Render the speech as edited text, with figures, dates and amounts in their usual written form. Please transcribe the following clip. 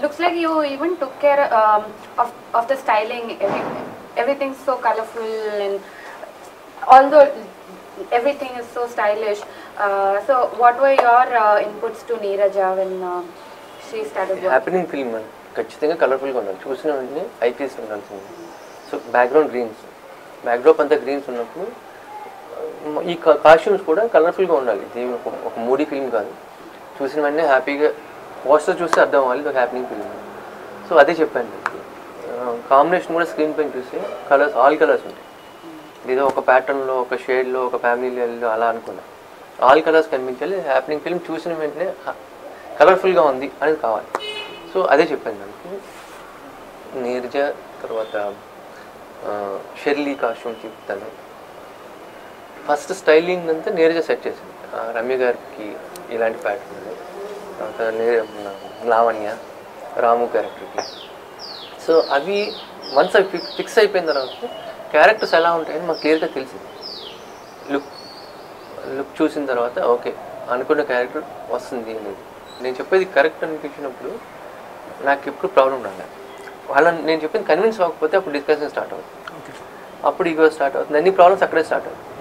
Looks like you even took care of the styling. Everything's so colorful, and although everything is so stylish. So what were your inputs to Neeraja when she started working? Happening film అని ఖచ్చితంగా కలర్ఫుల్గా ఉండాలి, చూసిన వెంటనే IPS ఉండాల్సింది. So background Greens, backdrop అంతా Greens ఉన్నప్పుడు ఈ కాస్ట్యూమ్స్ కూడా కలర్ఫుల్గా ఉండాలి. ఇది ఒక మూడీ ఫిల్మ్ కాదు, చూసిన వెంటనే హ్యాపీగా పోస్టర్ చూస్తే అర్థం అవ్వాలి ఇది ఒక హ్యాపెనింగ్ ఫిల్మ్. సో అదే చెప్పాను. కాంబినేషన్ కూడా స్క్రీన్ పైన చూస్తే కలర్స్, ఆల్ కలర్స్ ఉంటాయి. ఏదో ఒక ప్యాటర్న్లో, ఒక షేడ్లో, ఒక ఫ్యామిలీలో అలా అనుకున్నా. ఆల్ కలర్స్ కనిపించాలి. హ్యాపెనింగ్ ఫిల్మ్ చూసిన వెంటనే కలర్ఫుల్గా ఉంది అనేది కావాలి. సో అదే చెప్పాను దానికి. నీరజ తర్వాత షెర్లీ కాస్ట్యూమ్ చెప్తాను. ఫస్ట్ స్టైలింగ్ అంతా నీరజ సెట్ చేసింది. రమ్య గారికి ఇలాంటి ప్యాటర్న్, తర్వాత లావణ్య, రాము క్యారెక్టర్కి. సో అవి వన్స్ అవి ఫిక్స్ అయిపోయిన తర్వాత క్యారెక్టర్స్ ఎలా ఉంటాయని మాకు క్లియర్గా తెలిసింది. లుక్ చూసిన తర్వాత ఓకే అనుకున్న క్యారెక్టర్ వస్తుంది అనేది. నేను చెప్పేది కరెక్ట్ అనిపించినప్పుడు నాకు ఎప్పుడు ప్రాబ్లం రాలేదు. వాళ్ళని నేను చెప్పింది కన్విన్స్ అవ్వకపోతే అప్పుడు డిస్కషన్ స్టార్ట్ అవుతుంది, అప్పుడు ఈగో స్టార్ట్ అవుతుంది, అన్ని ప్రాబ్లమ్స్ అక్కడే స్టార్ట్ అవుతుంది.